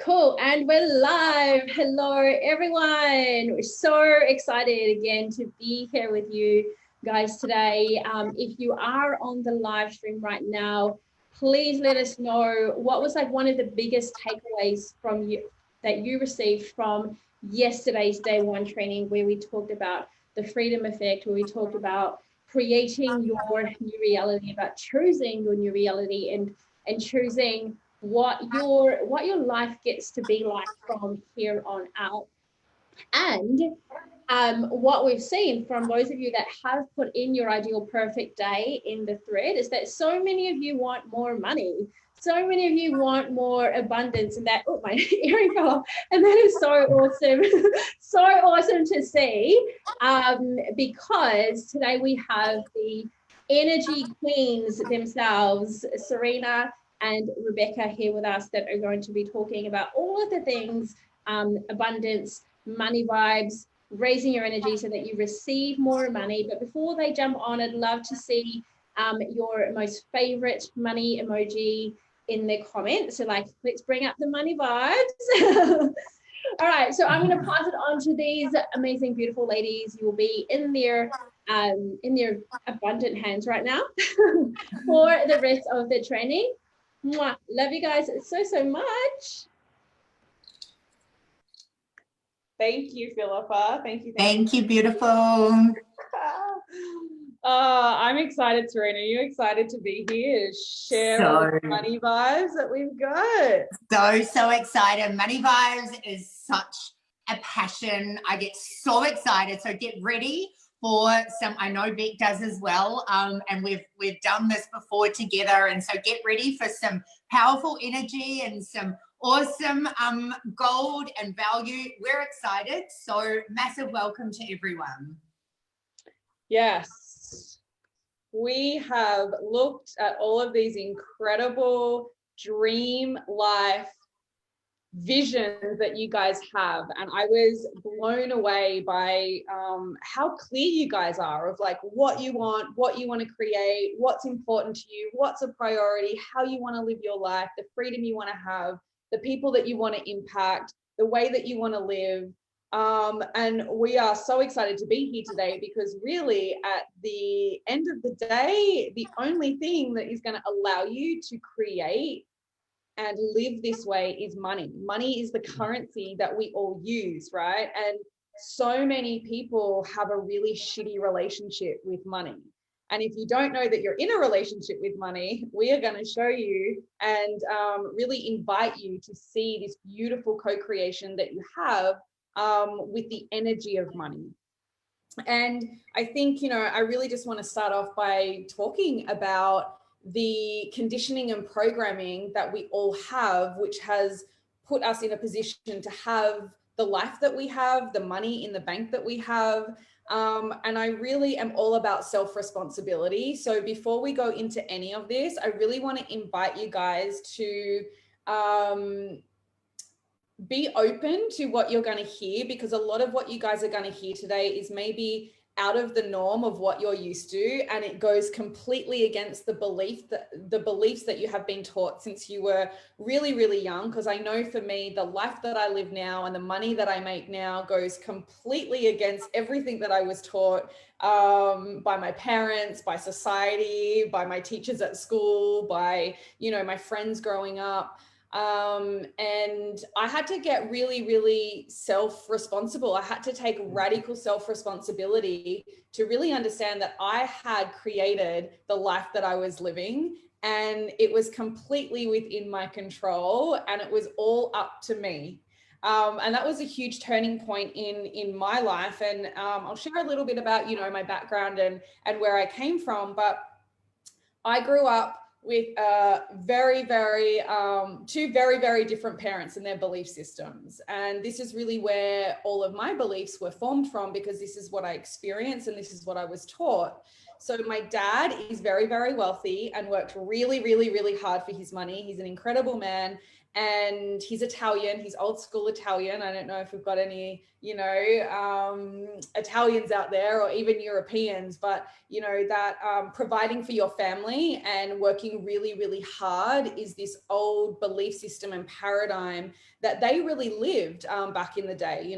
Cool, and we're live. Hello, everyone. We're so excited again to be here with you guys today. If you are on the live stream right now, please let us know what was like one of the biggest takeaways from you that you received from yesterday's day one training, where we talked about the freedom effect, where we talked about creating your new reality, about choosing your new reality and choosing what your life gets to be like from here on out. And what we've seen from those of you that have put in your ideal perfect day in the thread is that so many of you want more money. So many of you want more abundance, and that, oh, my earring fell off. And that is so awesome. So awesome to see, because today we have the energy queens themselves, Serena and Rebecca, here with us, that are going to be talking about all of the things, abundance, money vibes, raising your energy so that you receive more money. But before they jump on, I'd love to see your most favorite money emoji in the comments. So like, let's bring up the money vibes. All right, so I'm going to pass it on to these amazing, beautiful ladies. You will be in their abundant hands right now for the rest of the training. Mwah. Love you guys so much. Thank you, Philippa. Thank you. Thank you, beautiful. I'm excited, Serena. Are you excited to be here? Share all the money vibes that we've got. So excited. Money vibes is such a passion. I get so excited. So get ready for some, I know Beck does as well. And we've done this before together. And so get ready for some powerful energy and some awesome gold and value. We're excited. So massive welcome to everyone. Yes, we have looked at all of these incredible dream life visions that you guys have, and I was blown away by how clear you guys are of like what you want to create, what's important to you, what's a priority, how you want to live your life, the freedom you want to have, the people that you want to impact, the way that you want to live. And we are so excited to be here today, because really at the end of the day, the only thing that is going to allow you to create and live this way is money. Money is the currency that we all use, right? And so many people have a really shitty relationship with money. And if you don't know that you're in a relationship with money, we are going to show you and really invite you to see this beautiful co-creation that you have with the energy of money. And I think, I really just want to start off by talking about the conditioning and programming that we all have, which has put us in a position to have the life that we have, the money in the bank that we have. And I really am all about self-responsibility. So before we go into any of this, I really want to invite you guys to be open to what you're going to hear, because a lot of what you guys are going to hear today is maybe out of the norm of what you're used to, and it goes completely against the beliefs that you have been taught since you were really, really young. Because I know for me, the life that I live now and the money that I make now goes completely against everything that I was taught by my parents, by society, by my teachers at school, by my friends growing up. And I had to get really, really self-responsible. I had to take radical self-responsibility to really understand that I had created the life that I was living, and it was completely within my control, and it was all up to me. And that was a huge turning point in my life. And I'll share a little bit about, my background and where I came from. But I grew up with two very, very different parents and their belief systems. And this is really where all of my beliefs were formed from, because this is what I experienced and this is what I was taught. So my dad is very, very wealthy and worked really, really, really hard for his money. He's an incredible man, and he's Italian. He's old school Italian. I don't know if we've got any, Italians out there, or even Europeans, but that providing for your family and working really, really hard is this old belief system and paradigm that they really lived back in the day,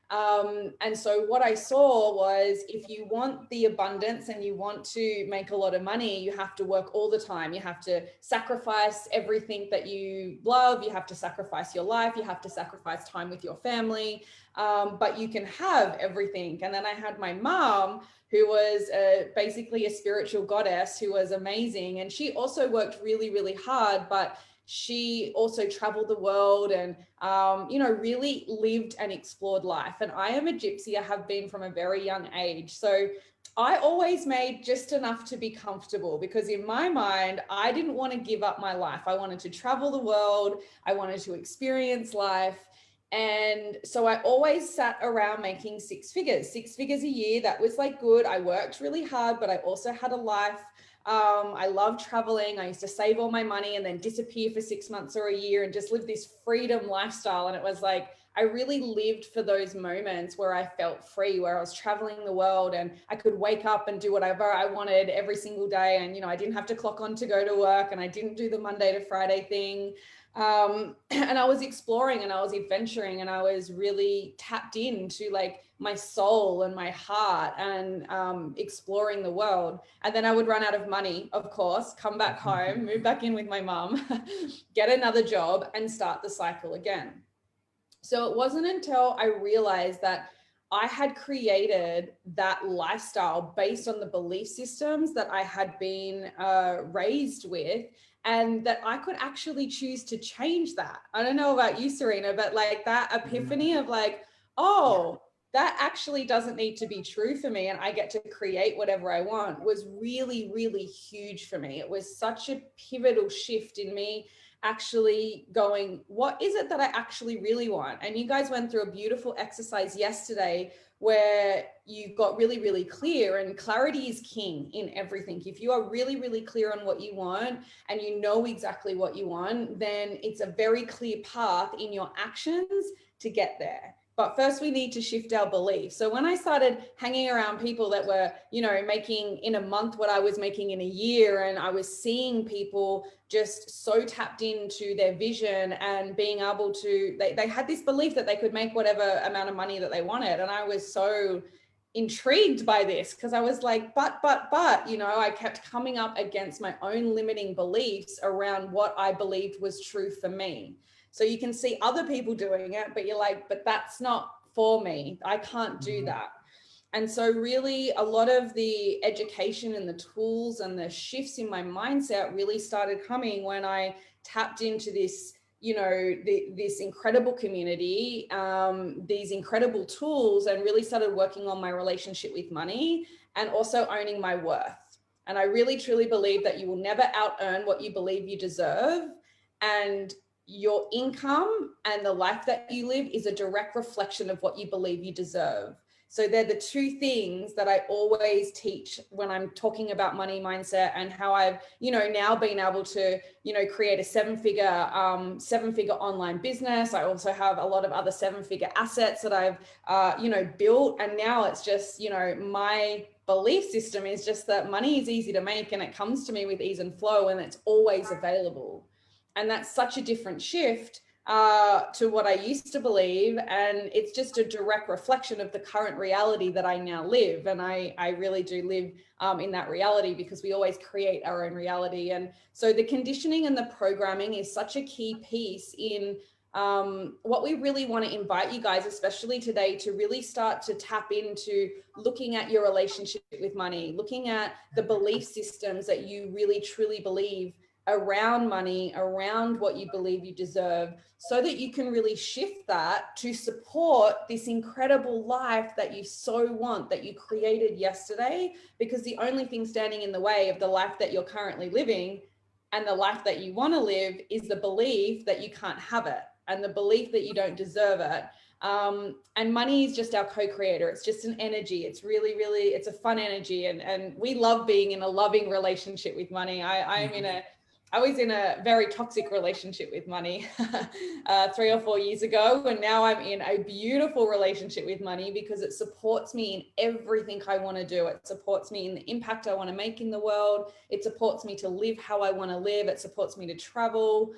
and so what I saw was, if you want the abundance and you want to make a lot of money, you have to work all the time. You have to sacrifice everything that you love. You have to sacrifice your life. You have to sacrifice time with your family. But you can have everything. And then I had my mom, who was basically a spiritual goddess, who was amazing. And she also worked really, really hard, but she also traveled the world and, really lived and explored life. And I am a gypsy. I have been from a very young age. So I always made just enough to be comfortable, because in my mind, I didn't want to give up my life. I wanted to travel the world. I wanted to experience life. And so I always sat around making six figures a year. That was like good. I worked really hard, but I also had a life. I love traveling. I used to save all my money and then disappear for 6 months or a year and just live this freedom lifestyle. And it was like, I really lived for those moments where I felt free, where I was traveling the world and I could wake up and do whatever I wanted every single day. And, I didn't have to clock on to go to work, and I didn't do the Monday to Friday thing. And I was exploring and I was adventuring, and I was really tapped into like my soul and my heart, and exploring the world. And then I would run out of money, of course, come back home, move back in with my mom, get another job, and start the cycle again. So it wasn't until I realized that I had created that lifestyle based on the belief systems that I had been raised with, and that I could actually choose to change that. I don't know about you, Serena, but like that epiphany of like, oh, that actually doesn't need to be true for me, and I get to create whatever I want, was really, really huge for me. It was such a pivotal shift in me actually going, what is it that I actually really want? And you guys went through a beautiful exercise yesterday where you got really, really clear, and clarity is king in everything. If you are really, really clear on what you want and you know exactly what you want, then it's a very clear path in your actions to get there. But first we need to shift our beliefs. So when I started hanging around people that were, making in a month what I was making in a year, and I was seeing people just so tapped into their vision and being able to, they had this belief that they could make whatever amount of money that they wanted. And I was so intrigued by this, because I was like, but, I kept coming up against my own limiting beliefs around what I believed was true for me. So you can see other people doing it, but you're like, but that's not for me. I can't do that. And so really a lot of the education and the tools and the shifts in my mindset really started coming when I tapped into this, this incredible community, these incredible tools, and really started working on my relationship with money and also owning my worth. And I really, truly believe that you will never out earn what you believe you deserve. And your income and the life that you live is a direct reflection of what you believe you deserve. So they're the two things that I always teach when I'm talking about money mindset, and how I've, now been able to, create a seven-figure online business. I also have a lot of other seven-figure assets that I've, built. And now it's just, my belief system is just that money is easy to make, and it comes to me with ease and flow, and it's always available. And that's such a different shift to what I used to believe. And it's just a direct reflection of the current reality that I now live. And I really do live in that reality, because we always create our own reality. And so the conditioning and the programming is such a key piece in what we really want to invite you guys, especially today, to really start to tap into looking at your relationship with money, looking at the belief systems that you really, truly believe around money, around what you believe you deserve, so that you can really shift that to support this incredible life that you so want, that you created yesterday. Because the only thing standing in the way of the life that you're currently living and the life that you want to live is the belief that you can't have it, and the belief that you don't deserve it. And money is just our co-creator. It's just an energy. It's really, really, it's a fun energy. And we love being in a loving relationship with money. I was in a very toxic relationship with money 3 or 4 years ago. And now I'm in a beautiful relationship with money because it supports me in everything I want to do. It supports me in the impact I want to make in the world. It supports me to live how I want to live. It supports me to travel.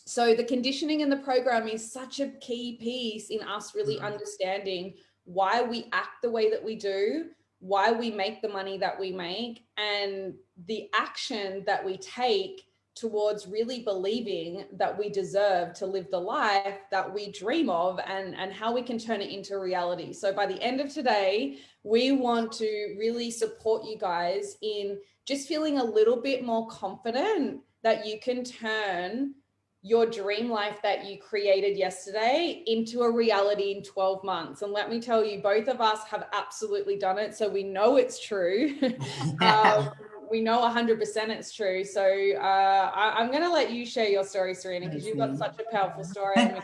So the conditioning in the program is such a key piece in us really understanding why we act the way that we do, why we make the money that we make, and the action that we take towards really believing that we deserve to live the life that we dream of, and how we can turn it into reality. So by the end of today, we want to really support you guys in just feeling a little bit more confident that you can turn your dream life that you created yesterday into a reality in 12 months. And let me tell you, both of us have absolutely done it. So we know it's true. We know 100% it's true. So I'm going to let you share your story, Serena, because you've got such a powerful story. And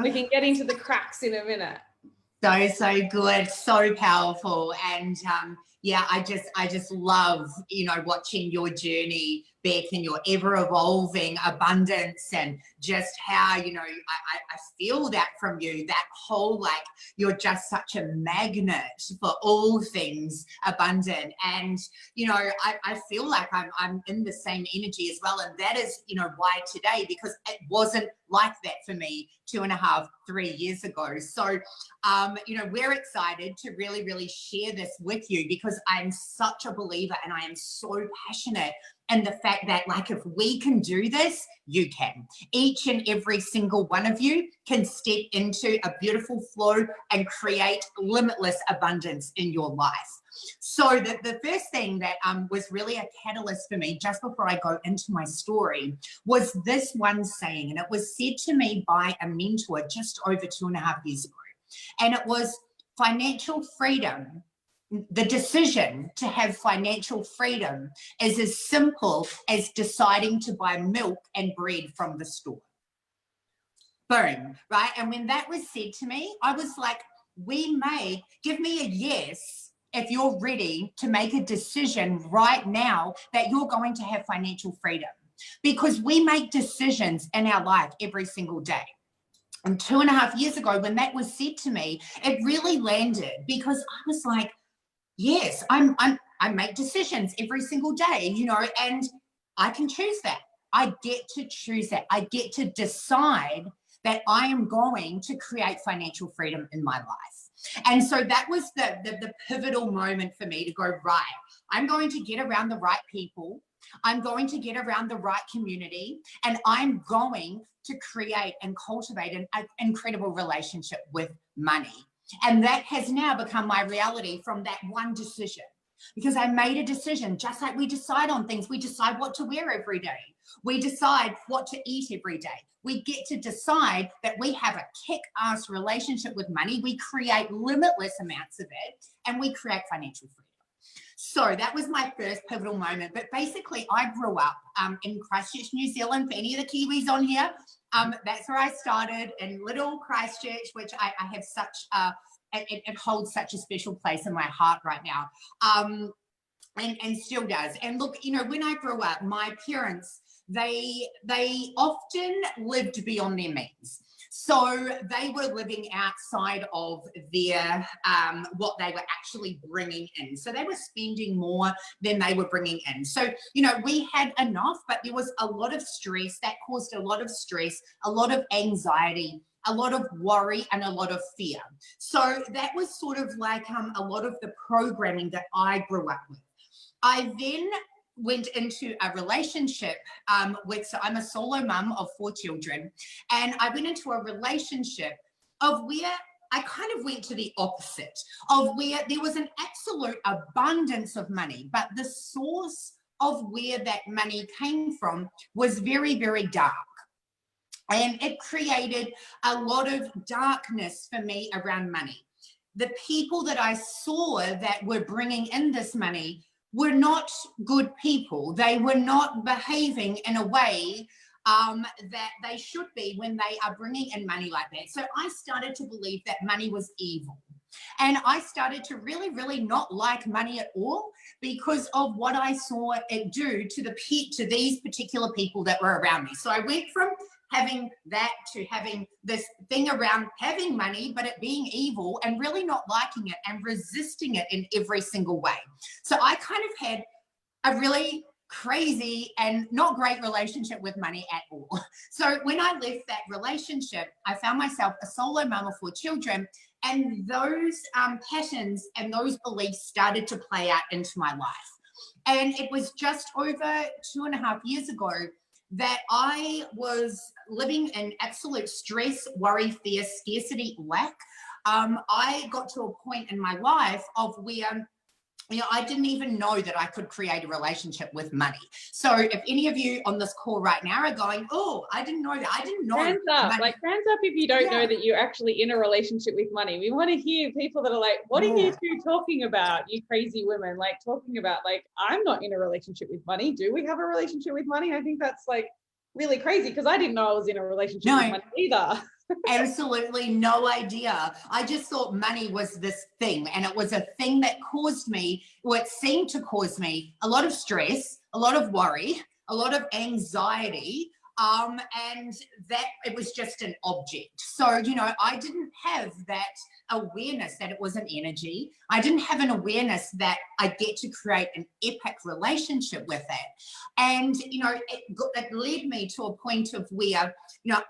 we can get into the cracks in a minute. So good, so powerful. And yeah, I just love, watching your journey, Beck, and your ever evolving abundance, and just how, I feel that from you, that whole, like, you're just such a magnet for all things abundant. And, I feel like I'm in the same energy as well. And that is, why today, because it wasn't like that for me 2.5, 3 years ago. So, we're excited to really, really share this with you, because I'm such a believer and I am so passionate in the fact that, like, if we can do this, you can. Each and every single one of you can step into a beautiful flow and create limitless abundance in your life. So the first thing that was really a catalyst for me, just before I go into my story, was this one saying, and it was said to me by a mentor just over 2.5 years ago. And it was, financial freedom, the decision to have financial freedom is as simple as deciding to buy milk and bread from the store. Boom, right? And when that was said to me, I was like, give me a yes if you're ready to make a decision right now that you're going to have financial freedom. Because we make decisions in our life every single day. And 2.5 years ago, when that was said to me, it really landed, because I was like, yes, I make decisions every single day, and I can choose that. I get to choose that. I get to decide that I am going to create financial freedom in my life. And so that was the pivotal moment for me to go, right, I'm going to get around the right people. I'm going to get around the right community, and I'm going to create and cultivate an incredible relationship with money. And that has now become my reality from that one decision, because I made a decision, just like we decide on things. We decide what to wear every day. We decide what to eat every day. We get to decide that we have a kick-ass relationship with money. We create limitless amounts of it, and we create financial freedom. So that was my first pivotal moment. But basically, I grew up in Christchurch, New Zealand. For any of the Kiwis on here, that's where I started, in little Christchurch, which I have such it holds such a special place in my heart right now, and still does. And look, when I grew up, my parents, they often lived beyond their means. So they were living outside of their what they were actually bringing in. So they were spending more than they were bringing in. So, we had enough, but there was a lot of stress that caused a lot of stress, a lot of anxiety, a lot of worry, and a lot of fear. So that was sort of like a lot of the programming that I grew up with. I then went into a relationship so I'm a solo mum of 4 children, and I went into a relationship of where I kind of went to the opposite, of where there was an absolute abundance of money, but the source of where that money came from was very, very dark. And it created a lot of darkness for me around money. The people that I saw that were bringing in this money were not good people. They were not behaving in a way that they should be when they are bringing in money like that. So I started to believe that money was evil. And I started to really, really not like money at all because of what I saw it do to these particular people that were around me. So I went from having that to having this thing around having money, but it being evil and really not liking it and resisting it in every single way. So I kind of had a really crazy and not great relationship with money at all. So when I left that relationship, I found myself a solo mum of 4 children, and those patterns and those beliefs started to play out into my life. And it was just over 2.5 years ago that I was living in absolute stress, worry, fear, scarcity, lack. I got to a point in my life of where I didn't even know that I could create a relationship with money. So if any of you on this call right now are going, oh, I didn't know that. I didn't know. Hands up, money. like hands up if you don't know that you're actually in a relationship with money. We want to hear people that are like, what are you two talking about, you crazy women? Like talking about like, I'm not in a relationship with money. Do we have a relationship with money? I think that's like really crazy because I didn't know I was in a relationship with money either. Absolutely no idea. I just thought money was this thing, and it was a thing that caused me, or it seemed to cause me, a lot of stress, a lot of worry, a lot of anxiety, and that it was just an object. So, I didn't have that awareness that it was an energy. I didn't have an awareness that I get to create an epic relationship with it. And, it led me to a point of where,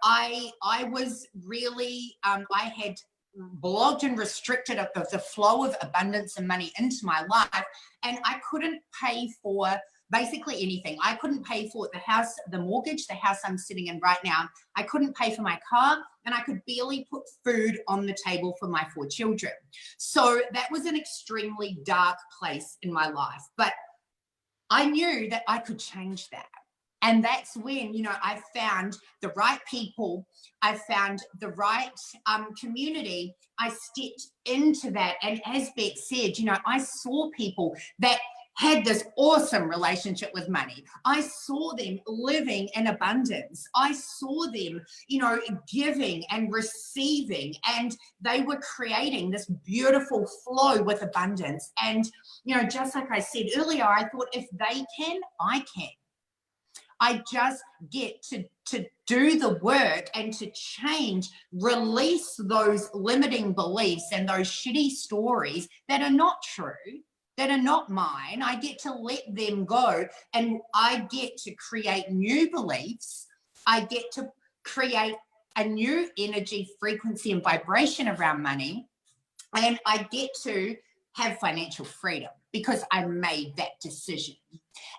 I was really, I had blocked and restricted the flow of abundance and money into my life. And I couldn't pay for basically anything. I couldn't pay for the house, the mortgage, the house I'm sitting in right now. I couldn't pay for my car, and I could barely put food on the table for my 4 children. So that was an extremely dark place in my life. But I knew that I could change that. And that's when, I found the right people. I found the right community. I stepped into that. And as Beck said, I saw people that had this awesome relationship with money. I saw them living in abundance. I saw them, giving and receiving, and they were creating this beautiful flow with abundance. And, just like I said earlier, I thought if they can, I can. I just get to do the work and to change, release those limiting beliefs and those shitty stories that are not true, that are not mine. I get to let them go, and I get to create new beliefs. I get to create a new energy, frequency, and vibration around money. And I get to have financial freedom because I made that decision.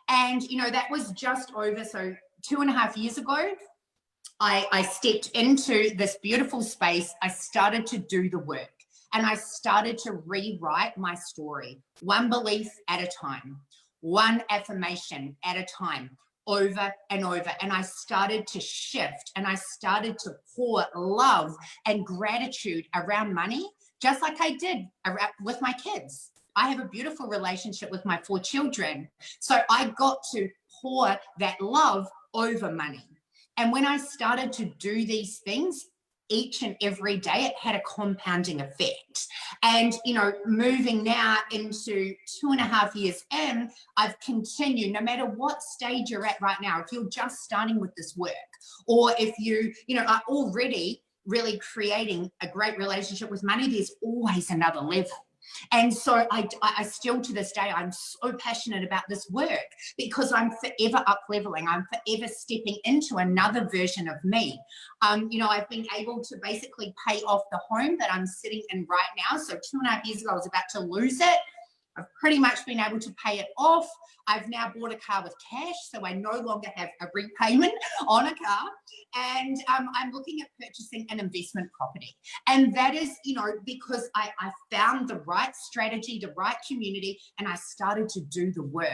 And, that was just over, so 2.5 years ago, I stepped into this beautiful space. I started to do the work. And I started to rewrite my story, one belief at a time, one affirmation at a time, over and over. And I started to shift, and I started to pour love and gratitude around money, just like I did with my kids. I have a beautiful relationship with my 4 children. So I got to pour that love over money. And when I started to do these things, each and every day, it had a compounding effect. And, moving now into 2.5 years in, I've continued, no matter what stage you're at right now, if you're just starting with this work, or if you, are already really creating a great relationship with money, there's always another level. And so I still, to this day, I'm so passionate about this work because I'm forever up leveling. I'm forever stepping into another version of me. I've been able to basically pay off the home that I'm sitting in right now. So 2.5 years ago, I was about to lose it. I've pretty much been able to pay it off. I've now bought a car with cash, so I no longer have a repayment on a car. And I'm looking at purchasing an investment property. And that is, because I found the right strategy, the right community, and I started to do the work.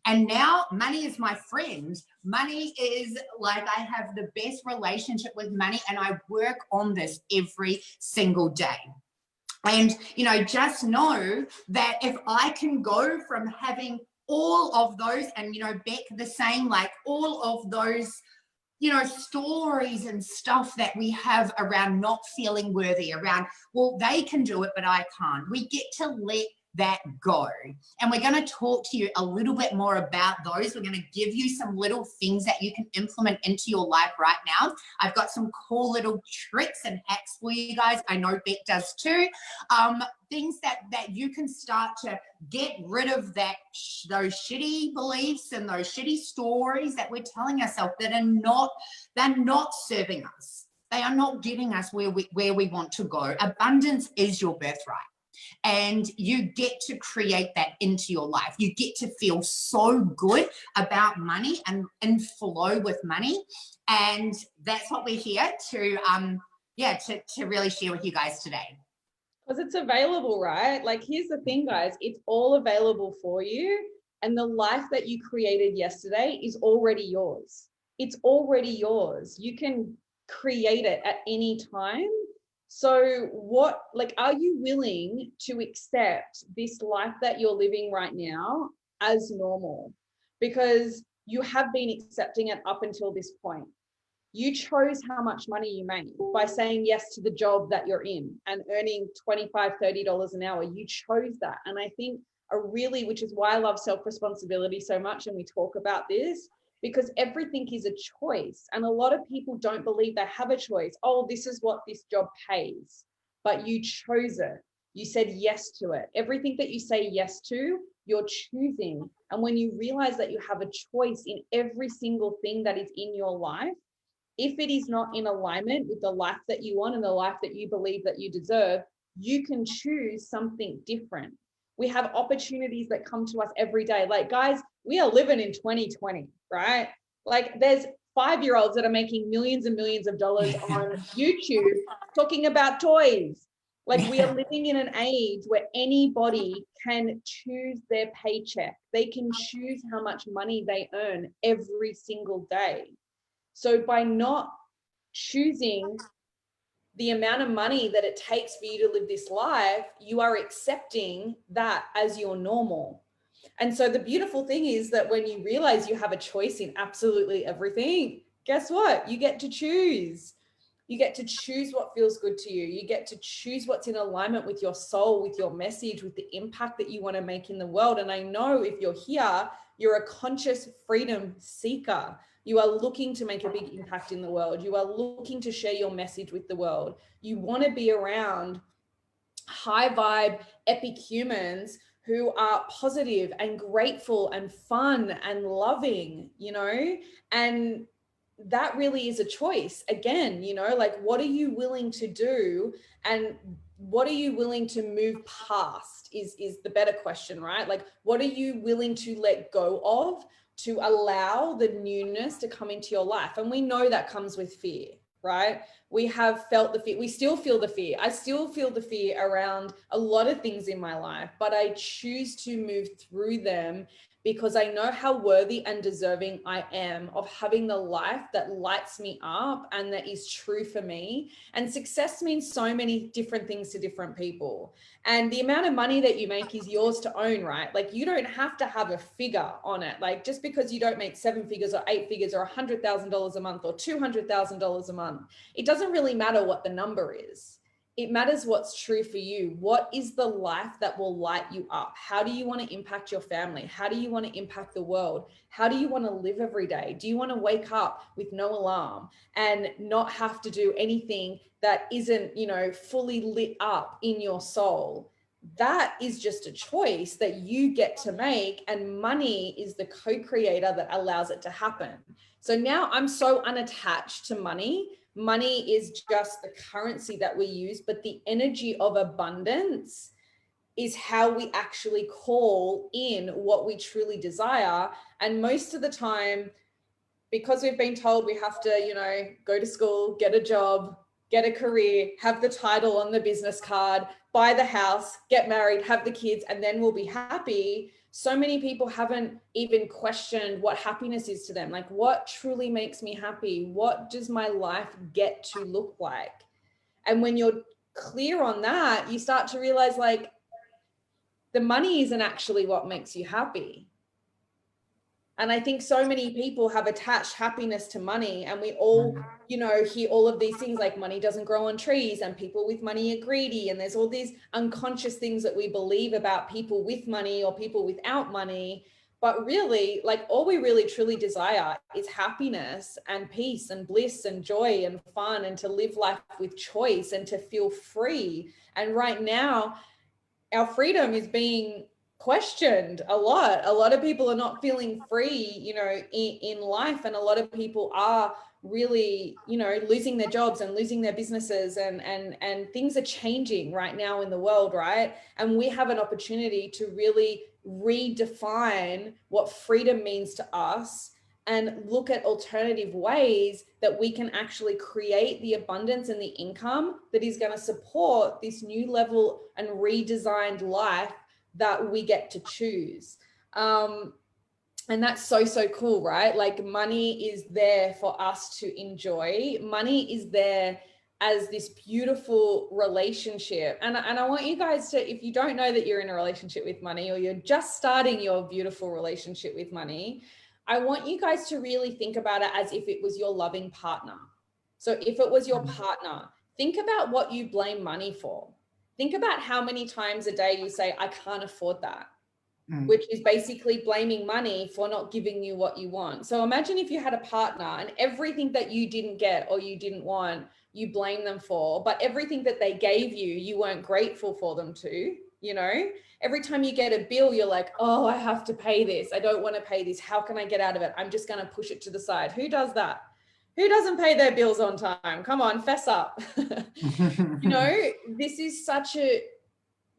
And now money is my friend. Money is like, I have the best relationship with money, and I work on this every single day. And, just know that if I can go from having all of those, and, Beck the same, like all of those, stories and stuff that we have around not feeling worthy, around, well, they can do it, but I can't. We get to let that go. And we're going to talk to you a little bit more about those. We're going to give you some little things that you can implement into your life right now. I've got some cool little tricks and hacks for you guys. I know Beck does too. Things that you can start to get rid of those shitty beliefs and those shitty stories that we're telling ourselves that they're not serving us. They are not getting us where we want to go. Abundance is your birthright. And you get to create that into your life. You get to feel so good about money and flow with money. And that's what we're here to really share with you guys today. Because it's available, right? Like, here's the thing, guys, it's all available for you. And the life that you created yesterday is already yours. It's already yours. You can create it at any time. So are you willing to accept this life that you're living right now as normal? Because you have been accepting it up until this point. You chose how much money you make by saying yes to the job that you're in and earning $25, $30 an hour. You chose that. And I think which is why I love self-responsibility so much. And we talk about this, because everything is a choice. And a lot of people don't believe they have a choice. Oh, this is what this job pays. But you chose it. You said yes to it. Everything that you say yes to, you're choosing. And when you realize that you have a choice in every single thing that is in your life, if it is not in alignment with the life that you want and the life that you believe that you deserve, you can choose something different. We have opportunities that come to us every day. Like, guys, we are living in 2020, right? Like, there's 5-year-olds that are making millions and millions of dollars on YouTube talking about toys. Like, we are living in an age where anybody can choose their paycheck. They can choose how much money they earn every single day. So by not choosing the amount of money that it takes for you to live this life, you are accepting that as your normal. And so the beautiful thing is that when you realize you have a choice in absolutely everything, guess what? You get to choose. You get to choose what feels good to you. You get to choose what's in alignment with your soul, with your message, with the impact that you want to make in the world. And I know if you're here, you're a conscious freedom seeker. You are looking to make a big impact in the world. You are looking to share your message with the world. You want to be around high vibe, epic humans who are positive and grateful and fun and loving, and that really is a choice. Again, like, what are you willing to do and what are you willing to move past is the better question, right? Like, what are you willing to let go of to allow the newness to come into your life? And we know that comes with fear, right? We have felt the fear. We still feel the fear. I still feel the fear around a lot of things in my life, but I choose to move through them because I know how worthy and deserving I am of having the life that lights me up and that is true for me. And success means so many different things to different people. And the amount of money that you make is yours to own, right? Like, you don't have to have a figure on it. Like, just because you don't make 7 figures or 8 figures or $100,000 a month or $200,000 a month, it doesn't really matter what the number is. It matters what's true for you. What is the life that will light you up? How do you want to impact your family? How do you want to impact the world? How do you want to live every day? Do you want to wake up with no alarm and not have to do anything that isn't, fully lit up in your soul? That is just a choice that you get to make, and money is the co-creator that allows it to happen. So now I'm so unattached to money. Money is just the currency that we use, but the energy of abundance is how we actually call in what we truly desire. And most of the time, because we've been told we have to, go to school, get a job, get a career, have the title on the business card, buy the house, get married, have the kids, and then we'll be happy. So many people haven't even questioned what happiness is to them. Like, what truly makes me happy? What does my life get to look like? And when you're clear on that, you start to realize, like, the money isn't actually what makes you happy. And I think so many people have attached happiness to money, and we all, you know, hear all of these things like money doesn't grow on trees and people with money are greedy. And there's all these unconscious things that we believe about people with money or people without money. But really, like, all we really truly desire is happiness and peace and bliss and joy and fun, and to live life with choice and to feel free. And right now, our freedom is being questioned a lot. A lot of people are not feeling free, you know, in life. And a lot of people are really, you know, losing their jobs and losing their businesses, and things are changing right now in the world, right? And we have an opportunity to really redefine what freedom means to us, and look at alternative ways that we can actually create the abundance and the income that is going to support this new level and redesigned life that we get to choose. And that's so, so cool, right? Like, money is there for us to enjoy. Money is there as this beautiful relationship. And I want you guys to, if you don't know that you're in a relationship with money, or you're just starting your beautiful relationship with money, I want you guys to really think about it as if it was your loving partner. So if it was your partner, think about what you blame money for. Think about how many times a day you say, I can't afford that, which is basically blaming money for not giving you what you want. So imagine if you had a partner and everything that you didn't get or you didn't want, you blame them for, but everything that they gave you, you weren't grateful for them to. You know, every time you get a bill, you're like, oh, I have to pay this. I don't want to pay this. How can I get out of it? I'm just going to push it to the side. Who does that? Who doesn't pay their bills on time? Come on, fess up. You know, this is such a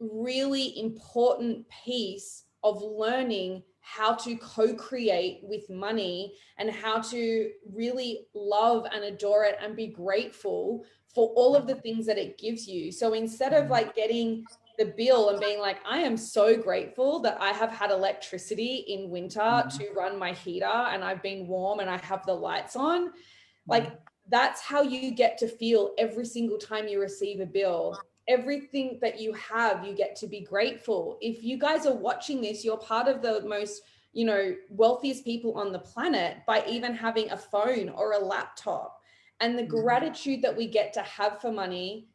really important piece of learning how to co-create with money, and how to really love and adore it and be grateful for all of the things that it gives you. So instead of like getting the bill and being like, I am so grateful that I have had electricity in winter to run my heater, and I've been warm and I have the lights on. Like, that's how you get to feel every single time you receive a bill. Everything that you have, you get to be grateful. If you guys are watching this, you're part of the most, you know, wealthiest people on the planet by even having a phone or a laptop. And the gratitude that we get to have for money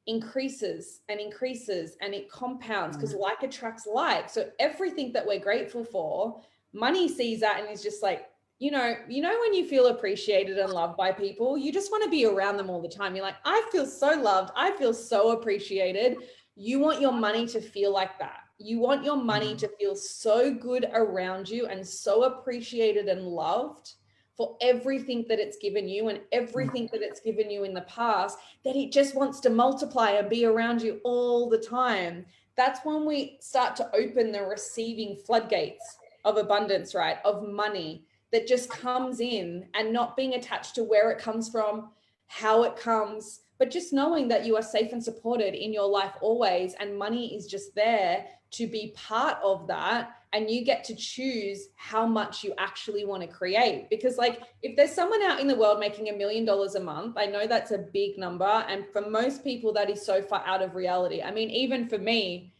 increases and increases, and it compounds, because like attracts like. So everything that we're grateful for, money sees that and is just like, you know when you feel appreciated and loved by people, you just want to be around them all the time. You're like, I feel so loved, I feel so appreciated. You want your money to feel like that. You want your money to feel so good around you and so appreciated and loved for everything that it's given you and everything that it's given you in the past, that it just wants to multiply and be around you all the time. That's when we start to open the receiving floodgates of abundance, right? Of money that just comes in, and not being attached to where it comes from, how it comes, but just knowing that you are safe and supported in your life always. And money is just there to be part of that. And you get to choose how much you actually want to create. Because like, if there's someone out in the world making $1 million a month, I know that's a big number. And for most people, that is so far out of reality. I mean, even for me,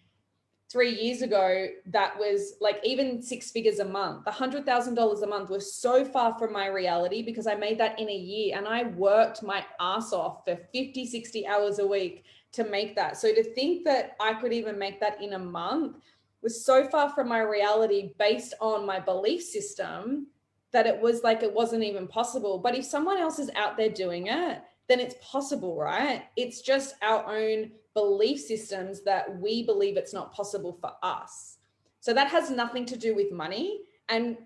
3 years ago, that was like even 6 figures a month. $100,000 a month was so far from my reality, because I made that in a year, and I worked my ass off for 50, 60 hours a week to make that. So to think that I could even make that in a month was so far from my reality, based on my belief system, that it was like, it wasn't even possible. But if someone else is out there doing it, then it's possible, right? It's just our own belief systems that we believe it's not possible for us. So that has nothing to do with money. And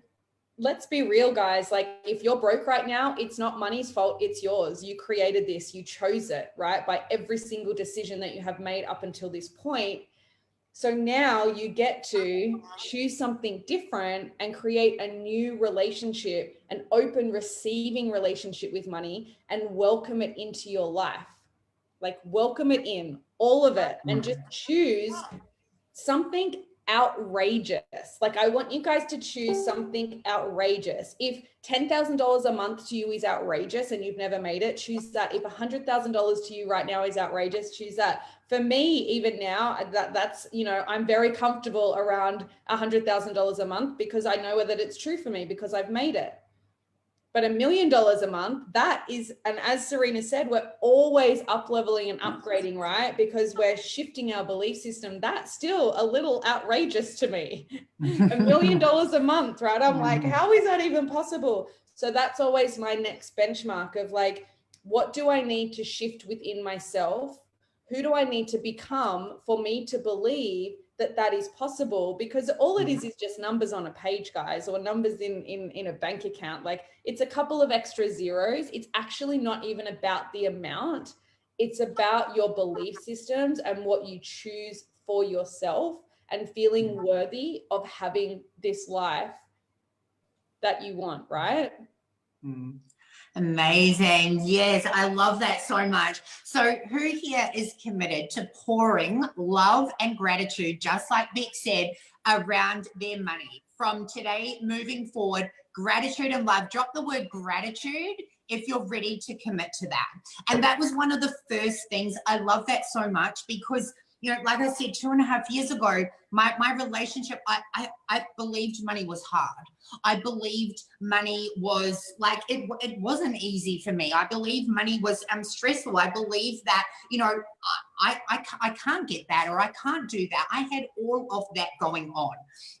let's be real, guys. Like, if you're broke right now, it's not money's fault, it's yours. You created this, you chose it, right? By every single decision that you have made up until this point. So now you get to choose something different and create a new relationship, an open receiving relationship with money, and welcome it into your life. Like, welcome it in, all of it, and just choose something outrageous. Like, I want you guys to choose something outrageous. If $10,000 a month to you is outrageous and you've never made it, choose that. If $100,000 to you right now is outrageous, choose that. For me, even now, that's, you know, I'm very comfortable around $100,000 a month because I know that it's true for me because I've made it. But $1 million a month, that is, and as Serena said, we're always up leveling and upgrading, right? Because we're shifting our belief system. That's still a little outrageous to me. $1 million a month, right? I'm like, how is that even possible? So that's always my next benchmark of like, what do I need to shift within myself? Who do I need to become for me to believe that that is possible? Because all it is just numbers on a page, guys, or numbers in a bank account. Like, it's a couple of extra zeros. It's actually not even about the amount. It's about your belief systems and what you choose for yourself and feeling worthy of having this life that you want, right? Amazing. Yes, I love that so much. So who here is committed to pouring love and gratitude, just like Beck said, around their money? From today moving forward, gratitude and love. Drop the word gratitude if you're ready to commit to that. And that was one of the first things. I love that so much because, you know, like I said, 2.5 years ago, my relationship, I believed money was hard. I believed money was like, it wasn't easy for me. I believed money was stressful. I believed that, you know, I can't get that, or I can't do that. I had all of that going on.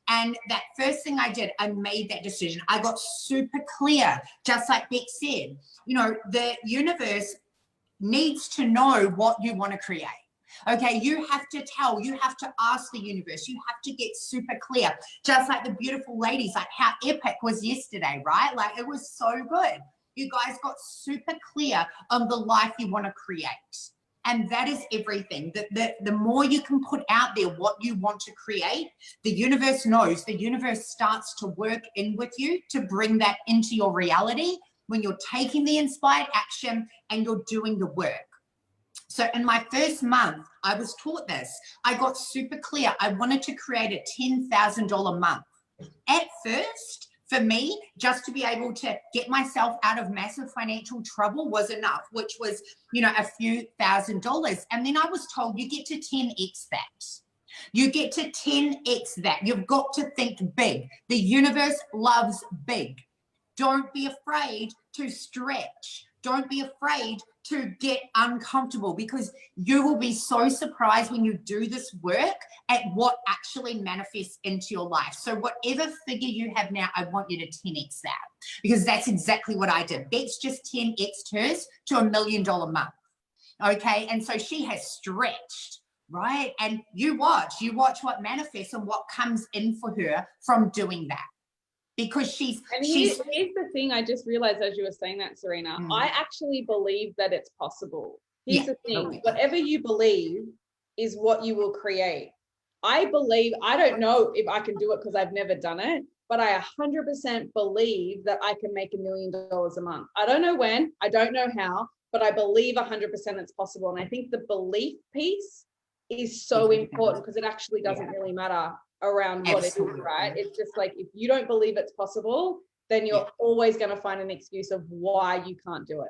And that first thing I did, I made that decision. I got super clear, just like Beck said, you know, the universe needs to know what you want to create. Okay, you have to ask the universe, you have to get super clear, just like the beautiful ladies, like how epic was yesterday, right? Like, it was so good. You guys got super clear on the life you want to create. And that is everything. The more you can put out there what you want to create, the universe knows. The universe starts to work in with you to bring that into your reality when you're taking the inspired action and you're doing the work. So in my first month, I was taught this. I got super clear. I wanted to create a $10,000 month. At first, for me, just to be able to get myself out of massive financial trouble was enough, which was, you know, a few $1,000s. And then I was told you get to 10x that. You get to 10x that. You've got to think big. The universe loves big. Don't be afraid to stretch. Don't be afraid to get uncomfortable, because you will be so surprised when you do this work at what actually manifests into your life. So whatever figure you have now, I want you to 10x that, because that's exactly what I did. Beck's just 10x'd hers to $1 million month. Okay, and so she has stretched, right? And you watch what manifests and what comes in for her from doing that. Because here's the thing, I just realized as you were saying that, Serena, I actually believe that it's possible. Here's the thing, whatever you believe is what you will create. I believe, I don't know if I can do it because I've never done it, but I 100% believe that I can make $1 million a month. I don't know when, I don't know how, but I believe 100% it's possible. And I think the belief piece is so important, because it actually doesn't really matter around what it is, right? It's just like, if you don't believe it's possible, then you're always going to find an excuse of why you can't do it.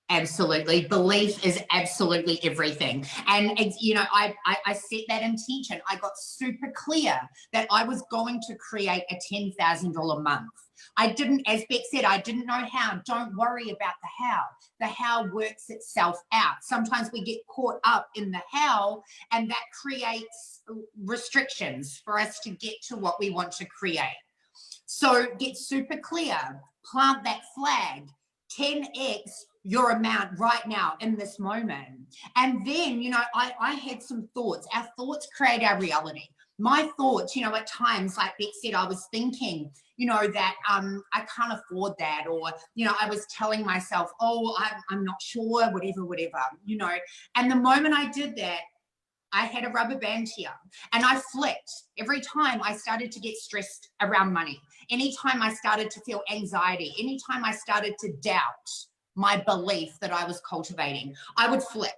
Absolutely. Belief is absolutely everything. And, you know, I set that intention. I got super clear that I was going to create a $10,000 month. I didn't, as Beck said, I didn't know how. Don't worry about the how. The how works itself out. Sometimes we get caught up in the how, and that creates restrictions for us to get to what we want to create. So get super clear, plant that flag, 10x your amount right now in this moment. And then, you know, I had some thoughts. Our thoughts create our reality. My thoughts, you know, at times, like Beck said, I was thinking, you know, that I can't afford that, or, you know, I was telling myself, oh, I'm not sure, whatever, you know. And the moment I did that, I had a rubber band here, and I flicked every time I started to get stressed around money. Anytime I started to feel anxiety, anytime I started to doubt my belief that I was cultivating, I would flick.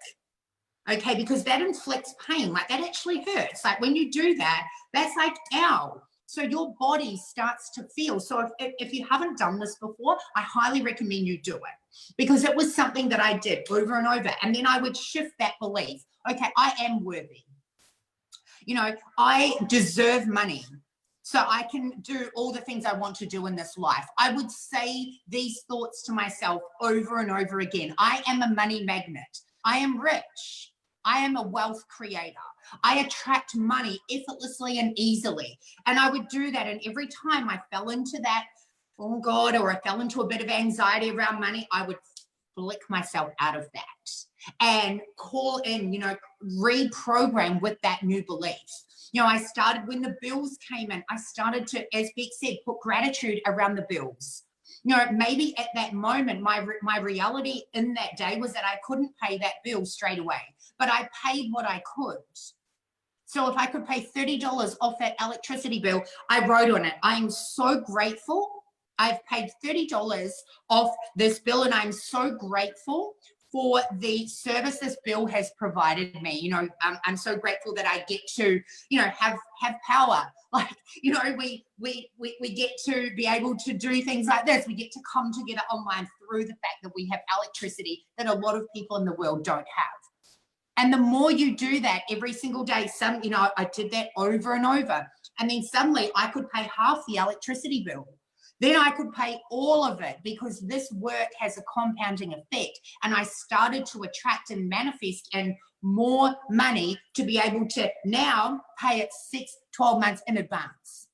Okay, because that inflicts pain, like that actually hurts. Like when you do that, that's like, ow. So your body starts to feel. So if you haven't done this before, I highly recommend you do it, because it was something that I did over and over. And then I would shift that belief. Okay, I am worthy. You know, I deserve money, so I can do all the things I want to do in this life. I would say these thoughts to myself over and over again. I am a money magnet. I am rich. I am a wealth creator. I attract money effortlessly and easily. And I would do that. And every time I fell into that, oh God, or I fell into a bit of anxiety around money, I would flick myself out of that and call in, you know, reprogram with that new belief. You know, I started when the bills came in, I started to, as Beck said, put gratitude around the bills. You know, maybe at that moment, my reality in that day was that I couldn't pay that bill straight away, but I paid what I could. So if I could pay $30 off that electricity bill, I wrote on it, I am so grateful. I've paid $30 off this bill, and I'm so grateful for the service this bill has provided me. You know, I'm so grateful that I get to, you know, have power. Like, you know, we get to be able to do things like this. We get to come together online through the fact that we have electricity that a lot of people in the world don't have. And the more you do that every single day, you know, I did that over and over. And then suddenly I could pay half the electricity bill. Then I could pay all of it, because this work has a compounding effect. And I started to attract and manifest and more money to be able to now pay it 6-12 months in advance,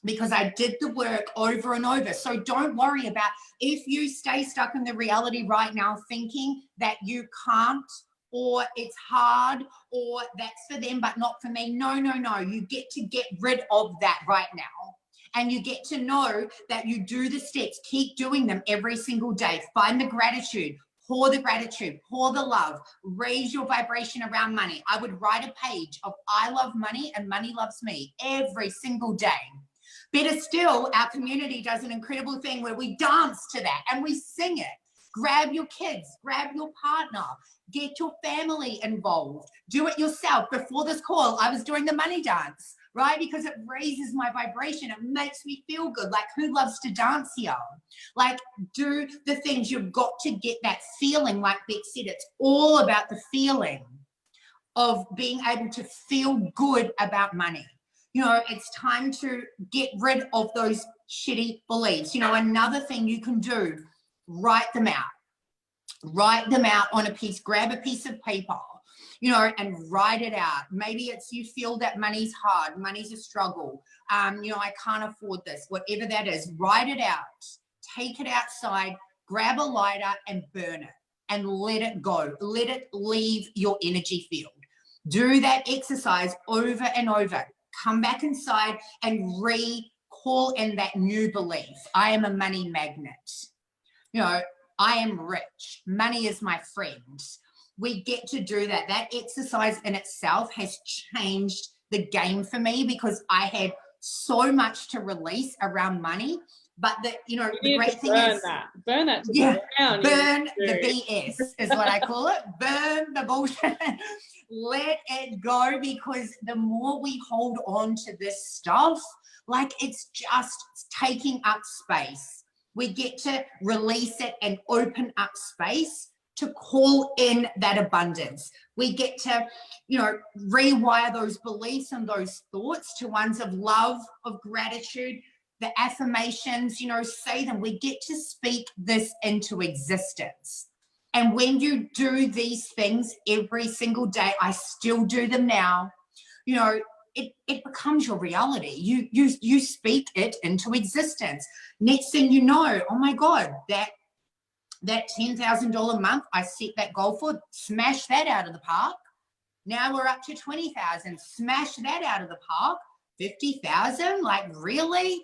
because I did the work over and over. So don't worry about if you stay stuck in the reality right now thinking that you can't, or it's hard, or that's for them but not for me. No, no, no. You get to get rid of that right now. And you get to know that you do the steps, keep doing them every single day. Find the gratitude, pour the gratitude, pour the love, raise your vibration around money. I would write a page of I love money and money loves me every single day. Better still, our community does an incredible thing where we dance to that and we sing it. Grab your kids, grab your partner, get your family involved, do it yourself. Before this call, I was doing the money dance, right? Because it raises my vibration. It makes me feel good. Like, who loves to dance here? Like, do the things. You've got to get that feeling. Like Beck said, it's all about the feeling of being able to feel good about money. You know, it's time to get rid of those shitty beliefs. You know, another thing you can do, write them out. Write them out on a piece, grab a piece of paper, you know, and write it out. Maybe it's you feel that money's hard, money's a struggle. You know, I can't afford this, whatever that is. Write it out, take it outside, grab a lighter and burn it and let it go. Let it leave your energy field. Do that exercise over and over. Come back inside and recall in that new belief. I am a money magnet. You know, I am rich. Money is my friend. We get to do that. That exercise in itself has changed the game for me, because I had so much to release around money. But the, you know, the great thing is burn that to yeah, the ground. burn the BS is what I call it. Burn the bullshit. Let it go, because the more we hold on to this stuff, like it's just taking up space. We get to release it and open up space to call in that abundance. We get to, you know, rewire those beliefs and those thoughts to ones of love, of gratitude, the affirmations, you know, say them. We get to speak this into existence. And when you do these things every single day, I still do them now, you know, it becomes your reality. You speak it into existence. Next thing you know, oh my God, that $10,000 a month, I set that goal for, smash that out of the park. Now we're up to 20,000, smash that out of the park. 50,000, like really?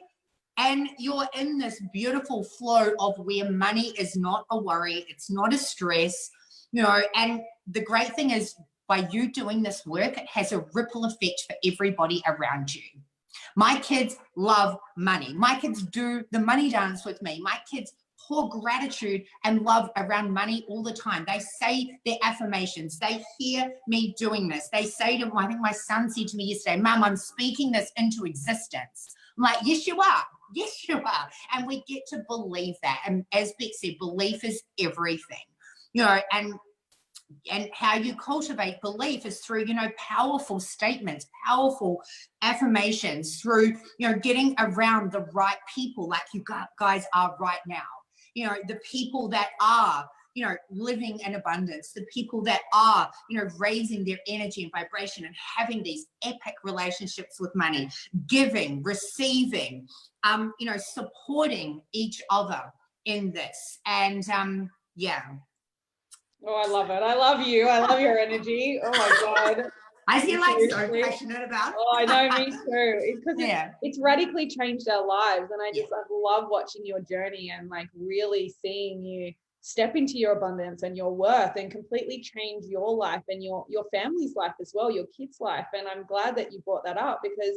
And you're in this beautiful flow of where money is not a worry, it's not a stress, you know. And the great thing is, by you doing this work, it has a ripple effect for everybody around you. My kids love money. My kids do the money dance with me. My kids pour gratitude and love around money all the time. They say their affirmations. They hear me doing this. They say to, I think my son said to me yesterday, Mum, I'm speaking this into existence. I'm like, yes, you are. Yes, you are. And we get to believe that. And as Beck said, belief is everything, you know, and how you cultivate belief is through, you know, powerful statements, powerful affirmations, through, you know, getting around the right people like you guys are right now. You know, the people that are, you know, living in abundance, the people that are, you know, raising their energy and vibration and having these epic relationships with money, giving, receiving, you know, supporting each other in this. And yeah. Oh, I love it. I love you. I love your energy. Oh my God. I feel like so Seriously. passionate about it. Oh, I know, me too. Because Yeah. it's radically changed our lives. And I Yeah. just I love watching your journey and like really seeing you step into your abundance and your worth and completely change your life and your family's life as well, your kids' life. And I'm glad that you brought that up, because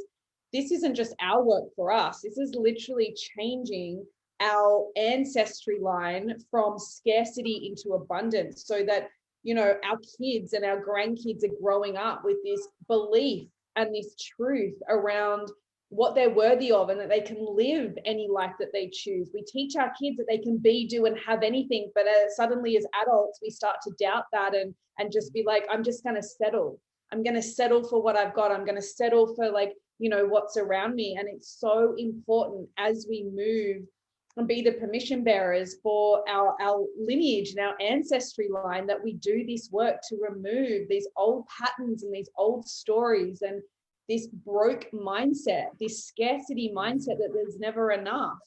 this isn't just our work for us. This is literally changing our ancestry line from scarcity into abundance, so that, you know, our kids and our grandkids are growing up with this belief and this truth around what they're worthy of, and that they can live any life that they choose. We teach our kids that they can be, do, and have anything, but suddenly as adults, we start to doubt that and just be like, I'm just going to settle. I'm going to settle for what I've got. I'm going to settle for, like, you know, what's around me. And it's so important as we move and be the permission bearers for our lineage and our ancestry line, that we do this work to remove these old patterns and these old stories and this broke mindset, this scarcity mindset that there's never enough,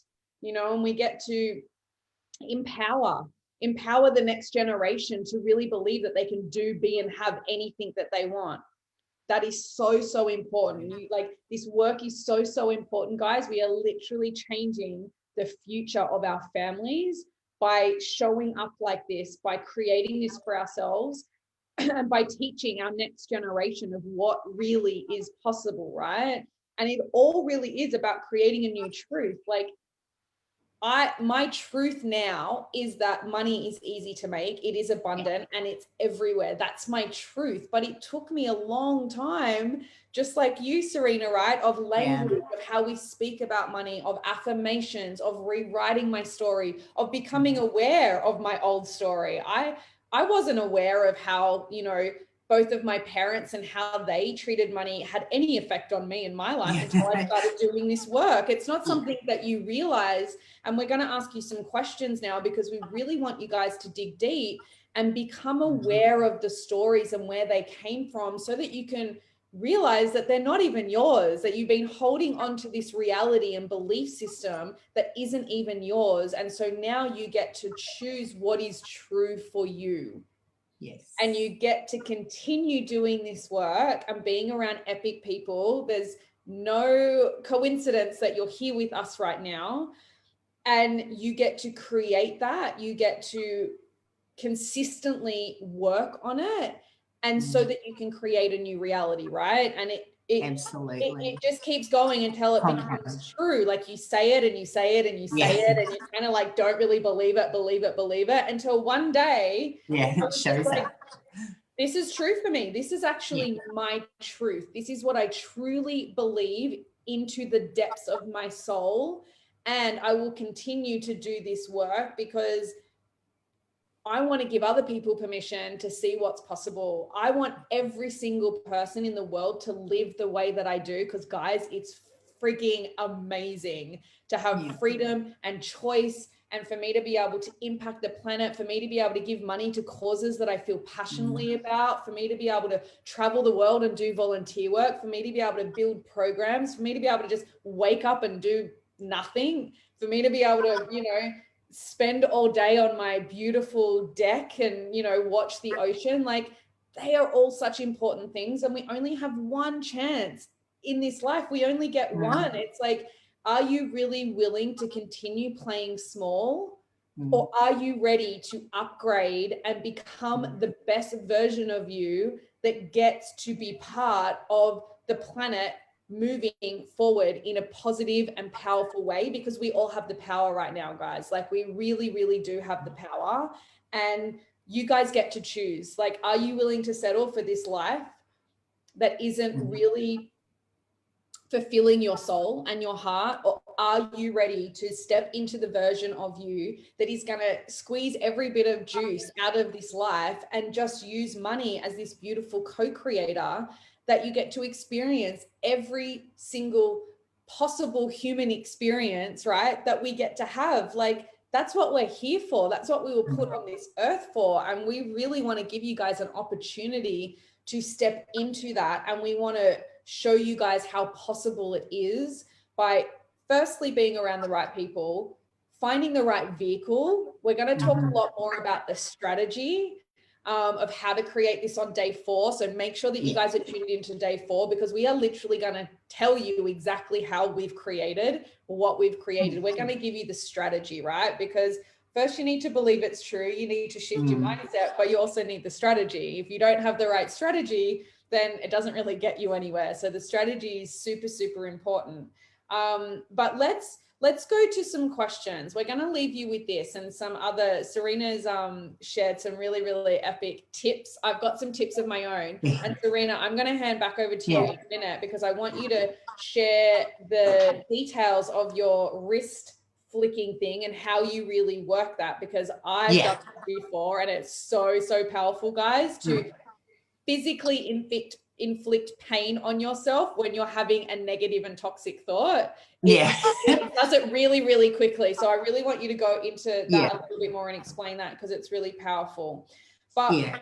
you know. And we get to empower the next generation to really believe that they can do, be, and have anything that they want. That is so important. You, like, this work is so important, guys. We are literally changing the future of our families by showing up like this, by creating this for ourselves, and by teaching our next generation of what really is possible, right? And it all really is about creating a new truth. Like, my truth now is that money is easy to make, it is abundant, and it's everywhere. That's my truth. But it took me a long time, just like you, Serena, right? Of language, of how we speak about money, of affirmations, of rewriting my story, of becoming aware of my old story. I wasn't aware of how, you know, both of my parents and how they treated money had any effect on me in my life until I started doing this work. It's not something that you realize. And we're going to ask you some questions now, because we really want you guys to dig deep and become aware of the stories and where they came from, so that you can realize that they're not even yours, that you've been holding on to this reality and belief system that isn't even yours. And so now you get to choose what is true for you. Yes. And you get to continue doing this work and being around epic people. There's no coincidence that you're here with us right now. And you get to create that. You get to consistently work on it. And so that you can create a new reality, right? And it absolutely, it just keeps going until it becomes true. Like, you say it and you say it and you say it, and you kind of like don't really believe it until one day it shows like, up. This is true for me. This is actually my truth. This is what I truly believe into the depths of my soul. And I will continue to do this work because I want to give other people permission to see what's possible. I want every single person in the world to live the way that I do, because, guys, it's freaking amazing to have freedom and choice, and for me to be able to impact the planet, for me to be able to give money to causes that I feel passionately about, for me to be able to travel the world and do volunteer work, for me to be able to build programs, for me to be able to just wake up and do nothing, for me to be able to, you know, spend all day on my beautiful deck and, you know, watch the ocean. Like, they are all such important things, and we only have one chance in this life. We only get one. It's like, are you really willing to continue playing small, or are you ready to upgrade and become the best version of you that gets to be part of the planet moving forward in a positive and powerful way, because we all have the power right now, guys. Like, we really, really do have the power, and you guys get to choose. Like, are you willing to settle for this life that isn't really fulfilling your soul and your heart, or are you ready to step into the version of you that is going to squeeze every bit of juice out of this life and just use money as this beautiful co-creator that you get to experience every single possible human experience, right, that we get to have? Like, that's what we're here for. That's what we were put on this earth for. And we really want to give you guys an opportunity to step into that. And we want to show you guys how possible it is by firstly being around the right people, finding the right vehicle. We're going to talk a lot more about the strategy of how to create this on day 4. So make sure that you guys are tuned into day 4, because we are literally going to tell you exactly how we've created what we've created. We're going to give you the strategy, right? Because first you need to believe it's true. You need to shift your mindset, but you also need the strategy. If you don't have the right strategy, then it doesn't really get you anywhere. So the strategy is super, super important. But let's go to some questions. We're going to leave you with this and some other. Serena's shared some really, really epic tips. I've got some tips of my own. And Serena, I'm going to hand back over to you in a minute, because I want you to share the details of your wrist flicking thing and how you really work that, because I've done it before and it's so, so powerful, guys, to physically inflict pain on yourself when you're having a negative and toxic thought. It does it really, really quickly. So I really want you to go into that a little bit more and explain that, because it's really powerful. But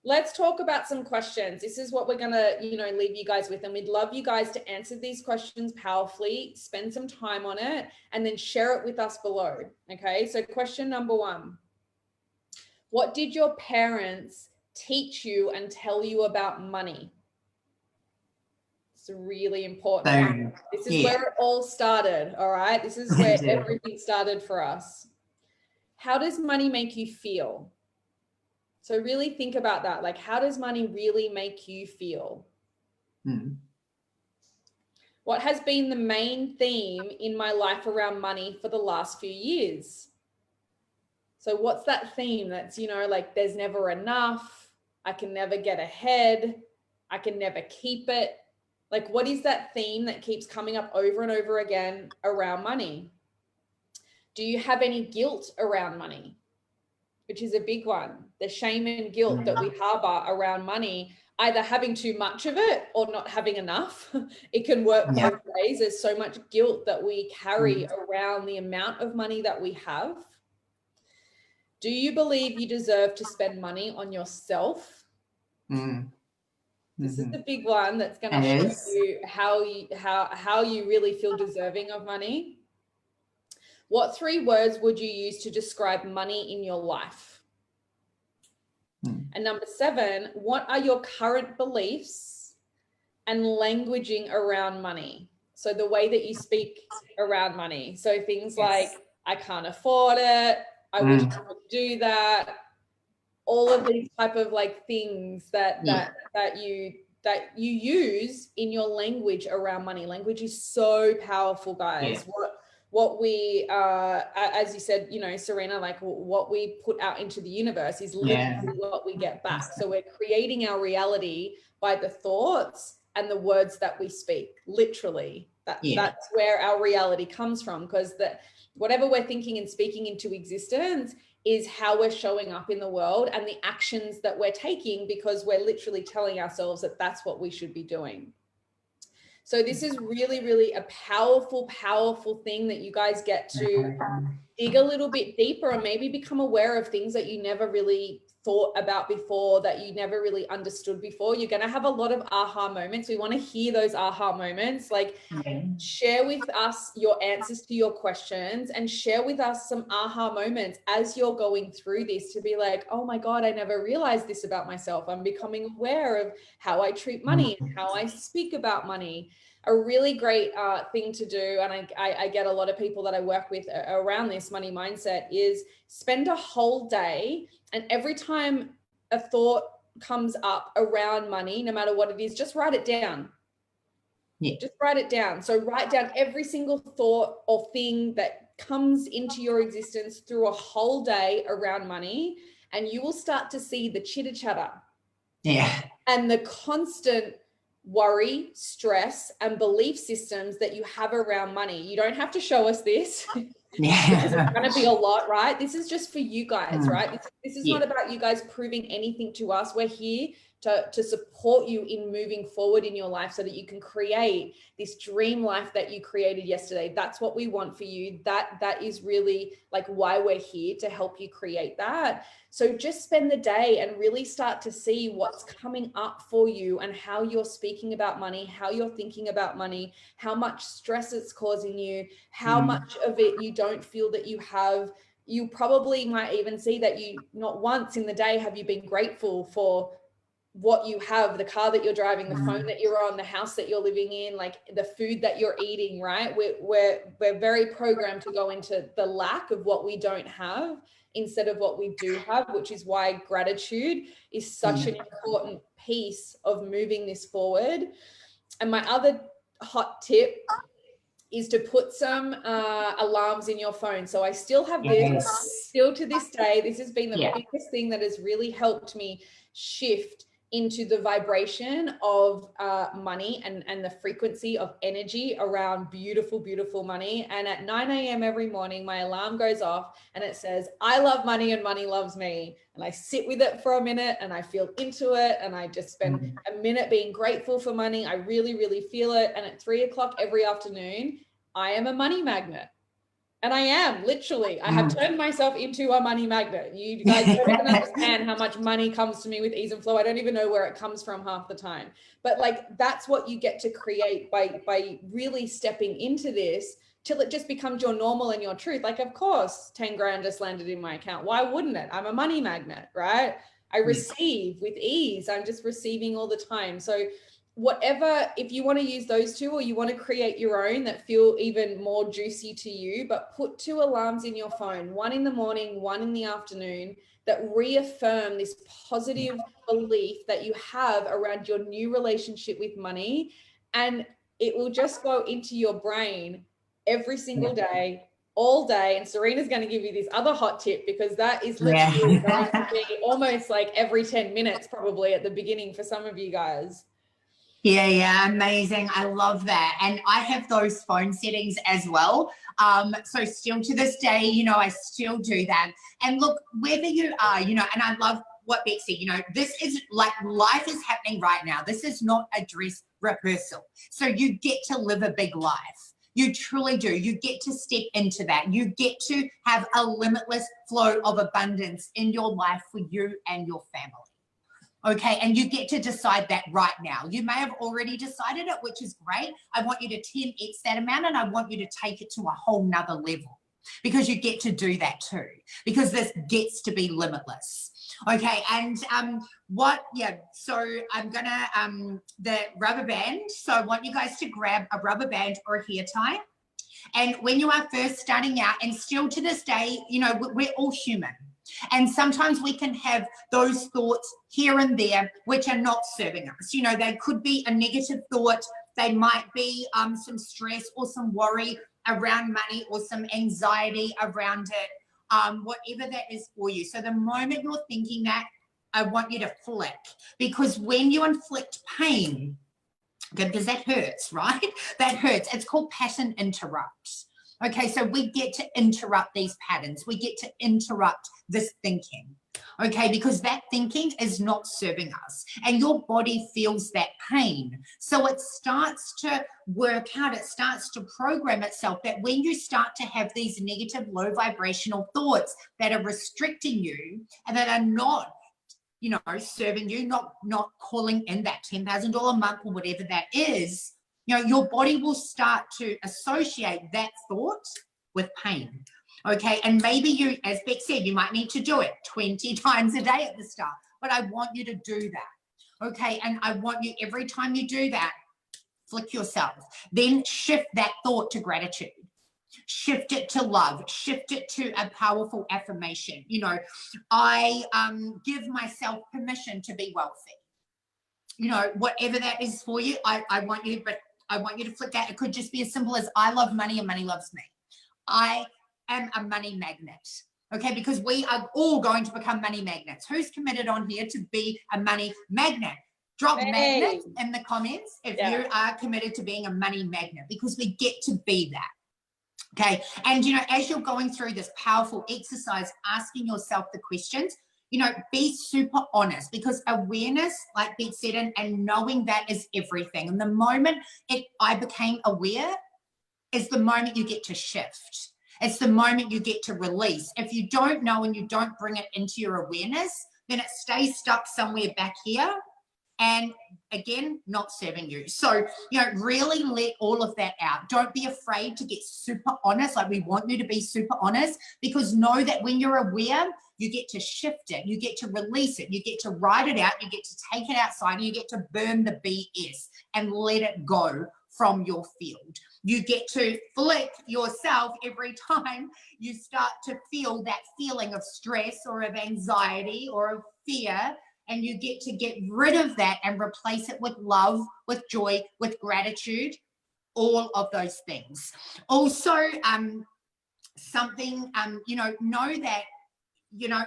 let's talk about some questions. This is what we're going to, leave you guys with. And we'd love you guys to answer these questions powerfully, spend some time on it, and then share it with us below. Okay. So question number 1, what did your parents teach you and tell you about money? It's really important. This is where it all started. All right. This is where everything started for us. How does money make you feel? So really think about that. Like, how does money really make you feel? What has been the main theme in my life around money for the last few years? So what's that theme that's, like, there's never enough, I can never get ahead, I can never keep it. Like, what is that theme that keeps coming up over and over again around money? Do you have any guilt around money? Which is a big one. The shame and guilt that we harbor around money, either having too much of it or not having enough. It can work both ways. There's so much guilt that we carry around the amount of money that we have. Do you believe you deserve to spend money on yourself? This is the big one that's going to show you how you really feel deserving of money. What 3 words would you use to describe money in your life? And number 7, what are your current beliefs and languaging around money? So the way that you speak around money. So things like, I can't afford it, I wish I could do that. All of these type of like things that you use in your language around money. Language is so powerful, guys. What we as you said, Serena, like what we put out into the universe is literally what we get back. So we're creating our reality by the thoughts and the words that we speak. Literally, that's where our reality comes from, because whatever we're thinking and speaking into existence is how we're showing up in the world and the actions that we're taking, because we're literally telling ourselves that that's what we should be doing. So this is really, really a powerful, powerful thing that you guys get to dig a little bit deeper and maybe become aware of things that you never really thought about before, that you never really understood before. You're going to have a lot of aha moments. We want to hear those aha moments. Like, share with us your answers to your questions and share with us some aha moments as you're going through this, to be like, oh my God, I never realized this about myself. I'm becoming aware of how I treat money and how I speak about money. A really great thing to do, and I get a lot of people that I work with around this money mindset, is spend a whole day, and every time a thought comes up around money, no matter what it is, just write it down. Yeah. Just write it down. So write down every single thought or thing that comes into your existence through a whole day around money, and you will start to see the chitter chatter. Yeah. And the constant worry, stress, and belief systems that you have around money. You don't have to show us this. Yeah. It's going to be a lot, right? This is just for you guys, right? This is Yeah. not about you guys proving anything to us. We're here to support you in moving forward in your life so that you can create this dream life that you created yesterday. That's what we want for you. That is really like why we're here, to help you create that. So just spend the day and really start to see what's coming up for you and how you're speaking about money, how you're thinking about money, how much stress it's causing you, how much of it you don't feel that you have. You probably might even see that you, not once in the day have you been grateful for what you have, the car that you're driving, the phone that you're on, the house that you're living in, like the food that you're eating, right? We're very programmed to go into the lack of what we don't have instead of what we do have, which is why gratitude is such an important piece of moving this forward. And my other hot tip is to put some alarms in your phone. So I still have this, still to this day, this has been the biggest thing that has really helped me shift into the vibration of money and the frequency of energy around beautiful, beautiful money. And at 9 a.m. every morning, my alarm goes off and it says, I love money and money loves me. And I sit with it for a minute and I feel into it. And I just spend a minute being grateful for money. I really, really feel it. And at 3 o'clock every afternoon, I am a money magnet. And I am, literally. I have turned myself into a money magnet. You guys don't even understand how much money comes to me with ease and flow. I don't even know where it comes from half the time. But like, that's what you get to create by really stepping into this till it just becomes your normal and your truth. Like, of course, 10 grand just landed in my account. Why wouldn't it? I'm a money magnet, right? I receive with ease. I'm just receiving all the time. So whatever, if you want to use those two or you want to create your own that feel even more juicy to you, but put 2 alarms in your phone, one in the morning, one in the afternoon, that reaffirm this positive belief that you have around your new relationship with money. And it will just go into your brain every single day, all day. And Serena's going to give you this other hot tip, because that is literally going to be almost like every 10 minutes probably at the beginning for some of you guys. Yeah, amazing. I love that. And I have those phone settings as well. So still to this day, you know, I still do that. And look, whether you are, you know, and I love what Beck said, you know, this is like life is happening right now. This is not a dress rehearsal. So you get to live a big life. You truly do. You get to step into that. You get to have a limitless flow of abundance in your life for you and your family. Okay, and you get to decide that right now. You may have already decided it, which is great. I want you to 10x that amount, and I want you to take it to a whole nother level, because you get to do that too, because this gets to be limitless. Okay, and so I'm gonna, the rubber band. So I want you guys to grab a rubber band or a hair tie. And when you are first starting out, and still to this day, you know, we're all human. And sometimes we can have those thoughts here and there which are not serving us. You know, they could be a negative thought. They might be some stress or some worry around money, or some anxiety around it, whatever that is for you. So the moment you're thinking that, I want you to flick, because when you inflict pain, because that hurts, right? That hurts. It's called pattern interrupt. Okay, so we get to interrupt these patterns. We get to interrupt this thinking, okay, because that thinking is not serving us, and your body feels that pain. So it starts to work out, it starts to program itself that when you start to have these negative, low vibrational thoughts that are restricting you and that are not, you know, serving you, not calling in that $10,000 a month or whatever that is, you know, your body will start to associate that thought with pain. Okay, and maybe you, as Beck said, you might need to do it 20 times a day at the start, but I want you to do that. Okay, and I want you, every time you do that, flick yourself, then shift that thought to gratitude. Shift it to love, shift it to a powerful affirmation. You know, I give myself permission to be wealthy. You know, whatever that is for you, I want you, but I want you to flip that. It could just be as simple as I love money and money loves me. I am a money magnet. Okay, because we are all going to become money magnets. Who's committed on here to be a money magnet? Drop magnet in the comments if you are committed to being a money magnet, because we get to be that. Okay, and you know, as you're going through this powerful exercise, asking yourself the questions, you know, be super honest, because awareness, like Beck said, and knowing that is everything. And the moment I became aware is the moment you get to shift. It's the moment you get to release. If you don't know and you don't bring it into your awareness, then it stays stuck somewhere back here. And again, not serving you. So, you know, really let all of that out. Don't be afraid to get super honest. Like, we want you to be super honest, because know that when you're aware, you get to shift it. You get to release it. You get to write it out. You get to take it outside, and you get to burn the BS and let it go from your field. You get to flick yourself every time you start to feel that feeling of stress or of anxiety or of fear. And you get to get rid of that and replace it with love, with joy, with gratitude, all of those things. Also, you know that, you know,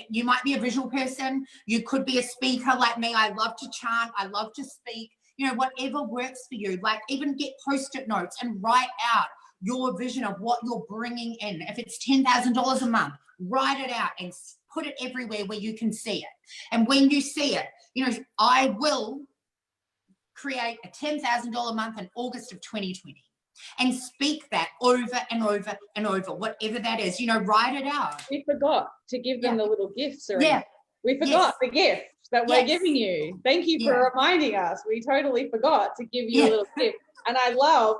you might be a visual person. You could be a speaker like me. I love to chant. I love to speak. You know, whatever works for you. Like, even get Post-it notes and write out your vision of what you're bringing in. If it's $10,000 a month, write it out and put it everywhere where you can see it. And when you see it, you know, I will create a $10,000 month in August of 2020, and speak that over and over and over, whatever that is, you know, write it out. We forgot to give them the little gifts, Serena. Yeah. We forgot the gift that we're giving you. Thank you for reminding us. We totally forgot to give you a little gift. And I love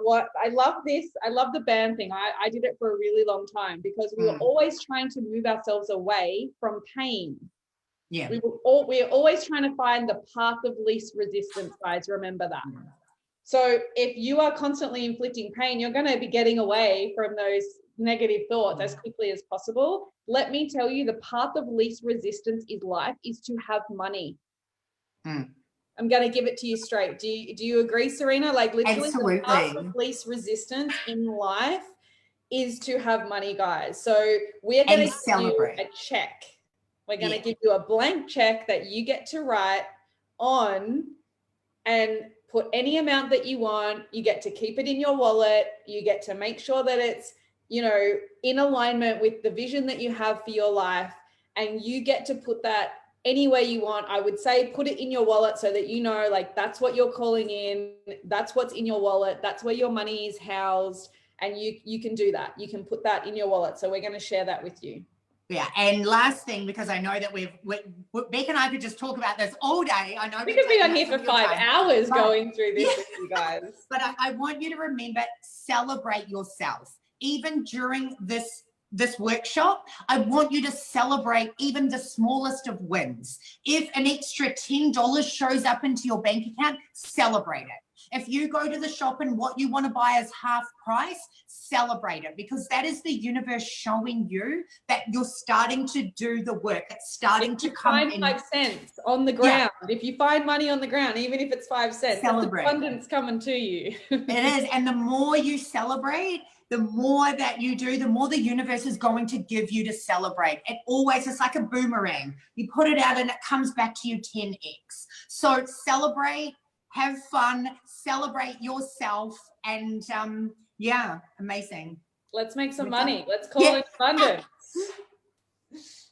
this. I love the band thing. I did it for a really long time, because we were always trying to move ourselves away from pain. Yeah. We're always trying to find the path of least resistance, guys. Remember that. So if you are constantly inflicting pain, you're going to be getting away from those negative thoughts as quickly as possible. Let me tell you, the path of least resistance in life is to have money. I'm going to give it to you straight. Do you agree, Serena? Like, literally, the path of least resistance in life is to have money, guys. So we're going to give you a check. We're going to give you a blank check that you get to write on and put any amount that you want. You get to keep it in your wallet. You get to make sure that it's, you know, in alignment with the vision that you have for your life. And you get to put that anywhere you want. I would say put it in your wallet, so that you know, like, that's what you're calling in. That's what's in your wallet. That's where your money is housed. And you can do that. You can put that in your wallet. So we're going to share that with you. Yeah, and last thing, because I know that Beck and I could just talk about this all day. I know we could be on here for 5 hours going through this with you guys. But I want you to remember, celebrate yourself. Even during this workshop, I want you to celebrate even the smallest of wins. If an extra $10 shows up into your bank account, celebrate it. If you go to the shop and what you want to buy is half price, celebrate it, because that is the universe showing you that you're starting to do the work. It's starting to come in. 5 cents on the ground. If you find money on the ground, even if it's 5 cents, celebrate. That's abundance coming to you. It is. And the more you celebrate, the more that you do, the more the universe is going to give you to celebrate. It's like a boomerang. You put it out and it comes back to you 10x. So celebrate, have fun, celebrate yourself, and amazing. Let's make some money. Let's call it abundance.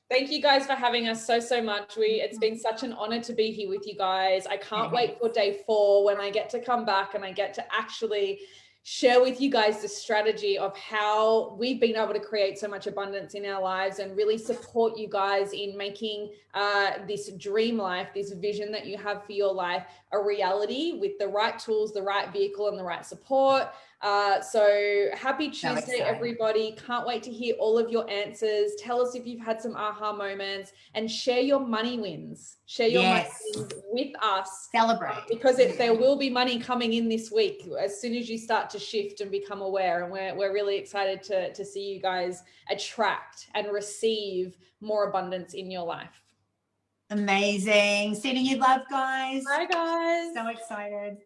Thank you guys for having us so much. It's been such an honor to be here with you guys. I can't wait for day 4, when I get to come back and I get to actually share with you guys the strategy of how we've been able to create so much abundance in our lives, and really support you guys in making this dream life, this vision that you have for your life, a reality with the right tools, the right vehicle, and the right support. So happy Tuesday, everybody. Can't wait to hear all of your answers. Tell us if you've had some aha moments, and share your money wins. Share your money wins with us. Celebrate. Because there will be money coming in this week as soon as you start to shift and become aware. And we're really excited to see you guys attract and receive more abundance in your life. Amazing. Sending you love, guys. Bye, guys. So excited.